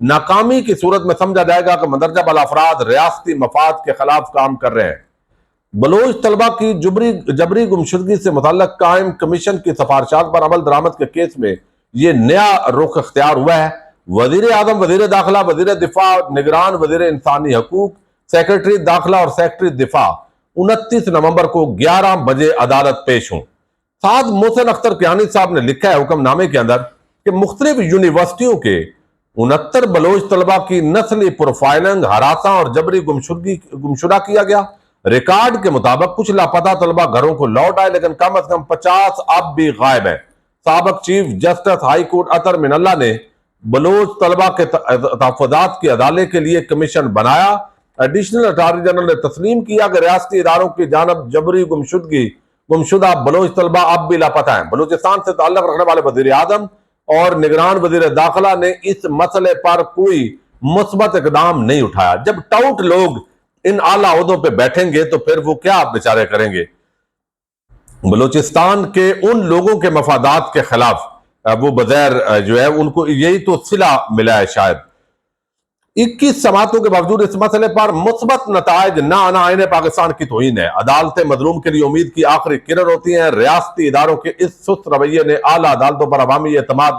ناکامی کی صورت میں سمجھا جائے گا کہ مندرجہ بالا افراد ریاستی مفاد کے خلاف کام کر رہے ہیں۔ بلوچ طلبہ کی جبری گمشدگی سے متعلق قائم کمیشن کی سفارشات پر عمل درآمد کے کیس میں یہ نیا رخ اختیار ہوا ہے۔ وزیر اعظم، وزیر داخلہ، وزیر دفاع، نگران وزیر انسانی حقوق، سیکرٹری داخلہ اور سیکرٹری دفاع 29 نومبر کو 11 بجے عدالت پیش ہوں۔ سعد محسن اختر کیانی صاحب نے لکھا ہے حکم نامے کے اندر کہ مختلف یونیورسٹیوں کے 69 بلوچ طلبہ کی نسلی پروفائلنگ، ہراساں اور جبری گمشدہ کیا گیا۔ ریکارڈ کے مطابق کچھ لاپتہ طلبہ گھروں کو لوٹ آئے، لیکن کم از کم 50 اب بھی غائب ہیں۔ سابق چیف جسٹس ہائی کورٹ اطہر من اللہ نے بلوچ طلبہ کے تحفظات کی عدالت کے لیے کمیشن بنایا۔ ایڈیشنل اٹارنی جنرل نے تسلیم کیا کہ ریاستی اداروں کی جانب جبری گمشدہ بلوچ طلبہ اب بھی لاپتہ ہیں۔ بلوچستان سے تعلق رکھنے والے وزیر اعظم اور نگران وزیر داخلہ نے اس مسئلے پر کوئی مثبت اقدام نہیں اٹھایا۔ جب ٹاؤٹ لوگ ان اعلیٰ عہدوں پہ بیٹھیں گے تو پھر وہ کیا بیچارے کریں گے؟ بلوچستان کے ان لوگوں کے مفادات کے خلاف وہ بظاہر جو ہے ان کو یہی تو صلہ ملا ہے شاید۔ 21 سماعتوں کے باوجود اس مسئلے پر مثبت نتائج نہ آنا آئین پاکستان کی توہین ہے۔ عدالتیں مظلوم کے لیے امید کی آخری کرن ہوتی ہیں۔ ریاستی اداروں کے اس سست رویے نے اعلیٰ عدالتوں پر عوامی اعتماد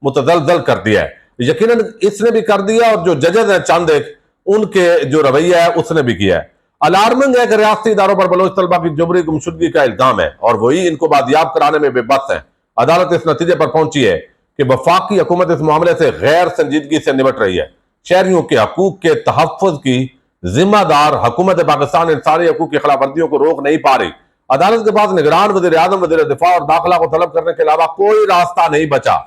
متزلزل کر دیا ہے۔ یقیناً اس نے بھی کر دیا اور جو ججز ہیں چند ایک ان کے جو رویہ ہے اس نے بھی کیا ہے۔ الارمنگ ہے کہ ریاستی اداروں پر بلوچ طلبہ کی جبری گمشدگی کا الزام ہے اور وہی ان کو بازیاب کرانے میں بے بس ہیں۔ عدالت اس نتیجے پر پہنچی ہے کہ وفاقی حکومت اس معاملے سے غیر سنجیدگی سے نمٹ رہی ہے۔ شہریوں کے حقوق کے تحفظ کی ذمہ دار حکومت پاکستان انسانی حقوق کی خلاف ورزیوں کو روک نہیں پا رہی۔ عدالت کے پاس نگران وزیر اعظم، وزیر دفاع اور داخلہ کو طلب کرنے کے علاوہ کوئی راستہ نہیں بچا۔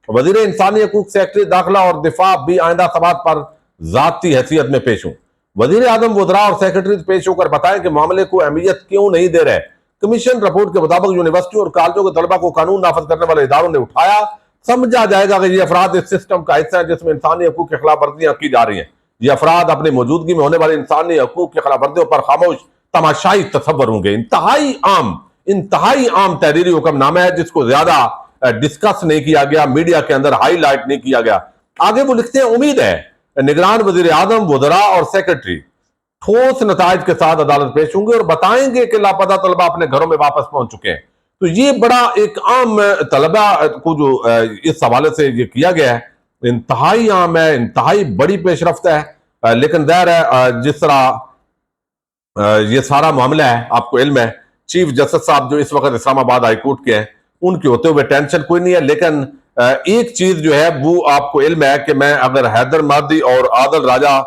وزیر انسانی حقوق، سیکرٹری داخلہ اور دفاع بھی آئندہ سماعت پر ذاتی حیثیت میں پیش ہوں۔ وزیر اعظم، وزراء اور سیکرٹری پیش ہو کر بتائیں کہ معاملے کو اہمیت کیوں نہیں دے رہے۔ کمیشن رپورٹ کے مطابق یونیورسٹیوں اور کالجوں کے طلبہ کو قانون نافذ کرنے والے اداروں نے اٹھایا۔ سمجھا جائے گا کہ یہ افراد اس سسٹم کا حصہ ہیں جس میں انسانی حقوق کی خلاف ورزیاں کی جا رہی ہیں۔ یہ افراد اپنی موجودگی میں ہونے والی انسانی حقوق کی خلاف ورزیوں پر خاموش تماشائی تصور ہوں گے۔ انتہائی عام تحریری حکم نامہ ہے جس کو زیادہ ڈسکس نہیں کیا گیا، میڈیا کے اندر ہائی لائٹ نہیں کیا گیا۔ آگے وہ لکھتے ہیں، امید ہے نگران وزیر اعظم، وزراء اور سیکرٹری ٹھوس نتائج کے ساتھ عدالت پیش ہوں گے اور بتائیں گے کہ لاپتہ طلبہ اپنے گھروں میں واپس پہنچ چکے ہیں۔ تو یہ بڑا ایک عام طلبہ کو جو اس حوالے سے یہ کیا گیا ہے انتہائی عام ہے، انتہائی بڑی پیش رفت ہے۔ لیکن ظاہر ہے جس طرح یہ سارا معاملہ ہے آپ کو علم ہے، چیف جسٹس صاحب جو اس وقت اسلام آباد ہائی کورٹ کے ہیں ان کے ہوتے ہوئے ٹینشن کوئی نہیں ہے۔ لیکن ایک چیز جو ہے وہ آپ کو علم ہے کہ میں اگر حیدر مہدی اور عادل راجہ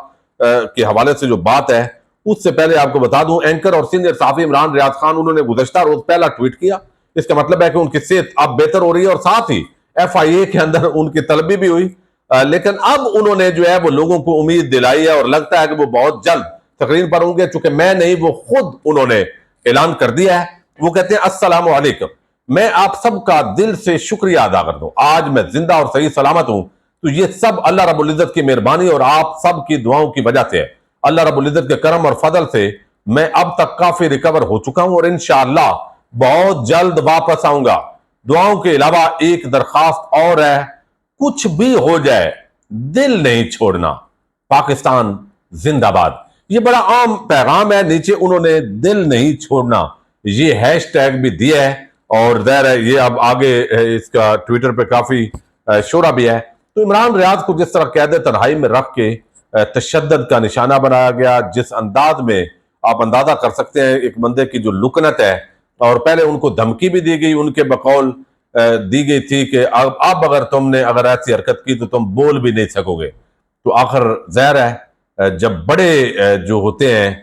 کے حوالے سے جو بات ہے اس سے پہلے آپ کو بتا دوں، اینکر اور سینئر صحافی عمران ریاض خان انہوں نے گزشتہ روز پہلا ٹویٹ کیا۔ اس کا مطلب ہے کہ ان کی صحت اب بہتر ہو رہی ہے اور ساتھ ہی ایف آئی اے کے اندر ان کی طلبی بھی ہوئی، لیکن اب انہوں نے جو ہے وہ لوگوں کو امید دلائی ہے اور لگتا ہے کہ وہ بہت جلد تقریر پر ہوں گے، چونکہ میں نہیں وہ خود انہوں نے اعلان کر دیا ہے۔ وہ کہتے ہیں، السلام علیکم، میں آپ سب کا دل سے شکریہ ادا کرتا ہوں۔ آج میں زندہ اور صحیح سلامت ہوں تو یہ سب اللہ رب العزت کی مہربانی اور آپ سب کی دعاؤں کی وجہ سے ہے۔ اللہ رب العزت کے کرم اور فضل سے میں اب تک کافی ریکور ہو چکا ہوں اور انشاءاللہ بہت جلد واپس آؤں گا۔ دعاؤں کے علاوہ ایک درخواست اور ہے، کچھ بھی ہو جائے دل نہیں چھوڑنا، پاکستان زندہ باد۔ یہ بڑا عام پیغام ہے، نیچے انہوں نے دل نہیں چھوڑنا یہ ہیش ٹیگ بھی دیا ہے اور ظاہر ہے یہ اب آگے اس کا ٹویٹر پہ کافی شورا بھی ہے۔ تو عمران ریاض کو جس طرح قید تنہائی میں رکھ کے تشدد کا نشانہ بنایا گیا، جس انداز میں آپ اندازہ کر سکتے ہیں ایک بندے کی جو لکنت ہے، اور پہلے ان کو دھمکی بھی دی گئی، ان کے بقول دی گئی تھی کہ اب اگر تم نے ایسی حرکت کی تو تم بول بھی نہیں سکو گے۔ تو آخر ظاہر ہے جب بڑے جو ہوتے ہیں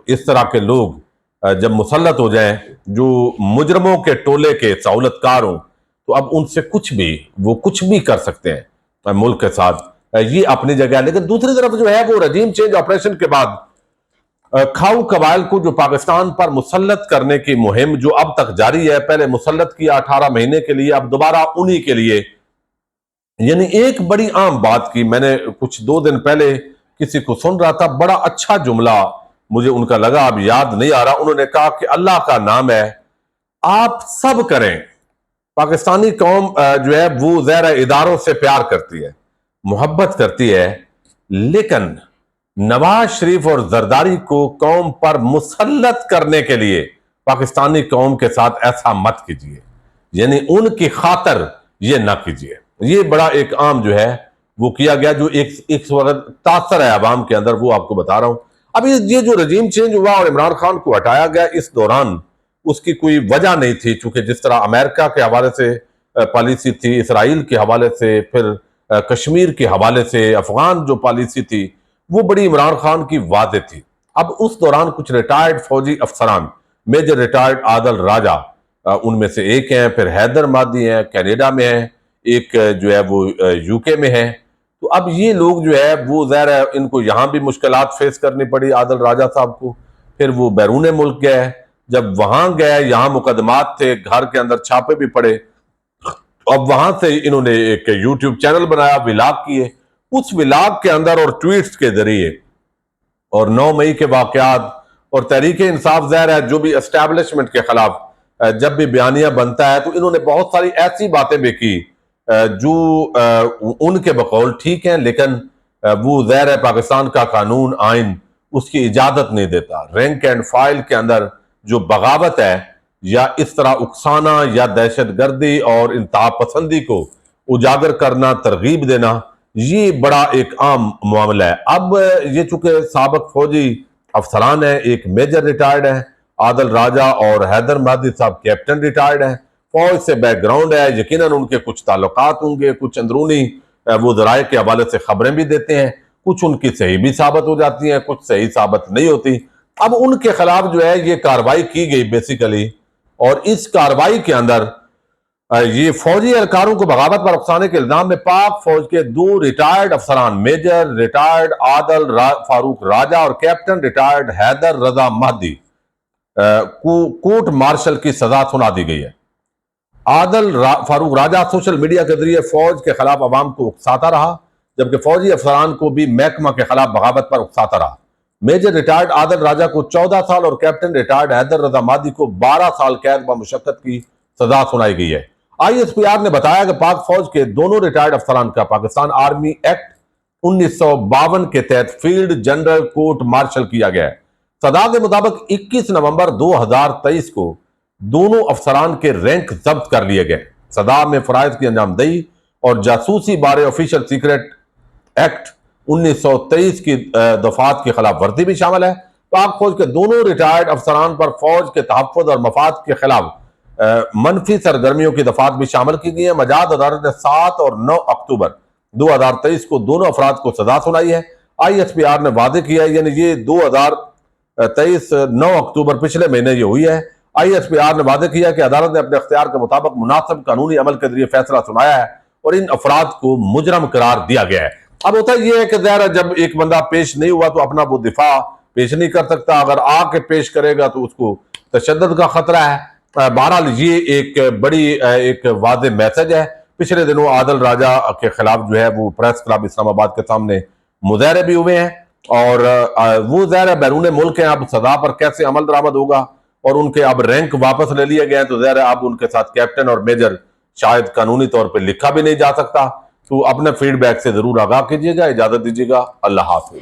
اس طرح کے لوگ جب مسلط ہو جائیں جو مجرموں کے ٹولے کے سہولت کار ہوں تو اب ان سے وہ کچھ بھی کر سکتے ہیں ملک کے ساتھ، یہ اپنی جگہ ہے۔ لیکن دوسری طرف جو ہے وہ رجیم چینج آپریشن کے بعد کھاؤ قبائل کو جو پاکستان پر مسلط کرنے کی مہم جو اب تک جاری ہے، پہلے مسلط کیا 18 مہینے کے لیے، اب دوبارہ انہی کے لیے، یعنی ایک بڑی عام بات کی میں نے کچھ 2 دن پہلے کسی کو سن رہا تھا، بڑا اچھا جملہ مجھے ان کا لگا، اب یاد نہیں آ رہا۔ انہوں نے کہا کہ اللہ کا نام ہے، آپ سب کریں۔ پاکستانی قوم جو ہے وہ ظاہر اداروں سے پیار کرتی ہے، محبت کرتی ہے، لیکن نواز شریف اور زرداری کو قوم پر مسلط کرنے کے لیے پاکستانی قوم کے ساتھ ایسا مت کیجیے، یعنی ان کی خاطر یہ نہ کیجیے۔ یہ بڑا ایک عام جو ہے وہ کیا گیا، جو ایک وقت تاثر ہے عوام کے اندر، وہ آپ کو بتا رہا ہوں۔ اب یہ جو رجیم چینج ہوا اور عمران خان کو ہٹایا گیا، اس دوران اس کی کوئی وجہ نہیں تھی، چونکہ جس طرح امریکہ کے حوالے سے پالیسی تھی، اسرائیل کے حوالے سے، پھر کشمیر کے حوالے سے افغان جو پالیسی تھی، وہ بڑی عمران خان کی واضح تھی۔ اب اس دوران کچھ ریٹائرڈ فوجی افسران، میجر ریٹائرڈ عادل راجہ ان میں سے ایک ہیں، پھر حیدر مادی ہیں، کینیڈا میں ہیں، ایک جو ہے وہ یو کے میں ہے۔ تو اب یہ لوگ جو ہے وہ ظاہر ہے ان کو یہاں بھی مشکلات فیس کرنی پڑی عادل راجہ صاحب کو، پھر وہ بیرون ملک گئے، جب وہاں گئے یہاں مقدمات تھے، گھر کے اندر چھاپے بھی پڑے، اب وہاں سے انہوں نے ایک یوٹیوب چینل بنایا، ولاگ کیے، اس ولاگ کے اندر اور ٹویٹس کے ذریعے اور 9 مئی کے واقعات اور تحریک انصاف ظاہر ہے جو بھی اسٹیبلشمنٹ کے خلاف جب بھی بیانیہ بنتا ہے تو انہوں نے بہت ساری ایسی باتیں بھی کی جو ان کے بقول ٹھیک ہیں، لیکن وہ ظاہر ہے پاکستان کا قانون آئین اس کی اجازت نہیں دیتا۔ رینک اینڈ فائل کے اندر جو بغاوت ہے یا اس طرح اکسانا یا دہشت گردی اور انتہا پسندی کو اجاگر کرنا، ترغیب دینا، یہ بڑا ایک عام معاملہ ہے۔ اب یہ چونکہ سابق فوجی افسران ہیں، ایک میجر ریٹائرڈ ہے عادل راجہ اور حیدر مہدی صاحب کیپٹن ریٹائرڈ ہیں، فوج سے بیک گراؤنڈ ہے، یقیناً ان کے کچھ تعلقات ہوں گے، کچھ اندرونی وہ ذرائع کے حوالے سے خبریں بھی دیتے ہیں، کچھ ان کی صحیح بھی ثابت ہو جاتی ہیں، کچھ صحیح ثابت نہیں ہوتی۔ اب ان کے خلاف جو ہے یہ کارروائی کی گئی بیسیکلی، اور اس کارروائی کے اندر یہ فوجی اہلکاروں کو بغاوت پر اکسانے کے الزام میں پاک فوج کے 2 ریٹائرڈ افسران میجر ریٹائرڈ عادل فاروق راجہ اور کیپٹن ریٹائرڈ حیدر رضا مہدی کو کورٹ مارشل کی سزا سنا دی گئی ہے۔ عادل فاروق راجہ سوشل میڈیا کے ذریعے فوج کے خلاف عوام کو اکساتا رہا، جبکہ فوجی افسران کو بھی محکمہ کے خلاف بغاوت پر اکساتا رہا۔ میجر ریٹائرڈ عادل راجہ کو 14 سال اور کیپٹن ریٹائرڈ حیدر رضا مہدی کو 12 سال قید بمشقت کی سزا سنائی گئی ہے۔ آئی ایس پی آر نے بتایا کہ پاک فوج کے دونوں ریٹائرڈ افسران کا پاکستان آرمی ایکٹ 1952 کے تحت فیلڈ جنرل کورٹ مارشل کیا گیا ہے۔ سزا کے مطابق 21 نومبر 2023 کو دونوں افسران کے رینک ضبط کر لیے گئے۔ سزا میں فرائض کی انجام دہی اور جاسوسی بارے آفیشل سیکرٹ ایکٹ 1923 کی دفعات کی خلاف ورزی بھی شامل ہے۔ پاک فوج کے دونوں ریٹائرڈ افسران پر فوج کے تحفظ اور مفاد کے خلاف منفی سرگرمیوں کی دفعات بھی شامل کی گئی ہیں۔ مجاز عدالت نے 7 اور 9 اکتوبر 2023 کو دونوں افراد کو سزا سنائی ہے۔ آئی ایس پی آر نے واضح کیا ہے، یعنی یہ 2023 9 اکتوبر پچھلے مہینے یہ ہوئی ہے۔ آئی ایس پی آر نے واضح کیا کہ عدالت نے اپنے اختیار کے مطابق مناسب قانونی عمل کے ذریعے فیصلہ سنایا ہے اور ان افراد کو مجرم قرار دیا گیا ہے۔ اب ہوتا یہ ہے کہ ظاہر جب ایک بندہ پیش نہیں ہوا تو اپنا وہ دفاع پیش نہیں کر سکتا، اگر آ کے پیش کرے گا تو اس کو تشدد کا خطرہ ہے۔ بہرحال یہ ایک بڑی ایک واضح میسج ہے۔ پچھلے دنوں عادل راجہ کے خلاف جو ہے وہ پریس کلب اسلام آباد کے سامنے مظاہرے بھی ہوئے ہیں، اور وہ ظاہر بیرون ملک ہیں، اب سزا پر کیسے عمل درآمد ہوگا، اور ان کے اب رینک واپس لے لیے گئے ہیں تو ظاہر اب ان کے ساتھ کیپٹن اور میجر شاید قانونی طور پہ لکھا بھی نہیں جا سکتا۔ تو اپنے فیڈ بیک سے ضرور آگاہ کیجیے گا۔ اجازت دیجیے گا، اللہ حافظ۔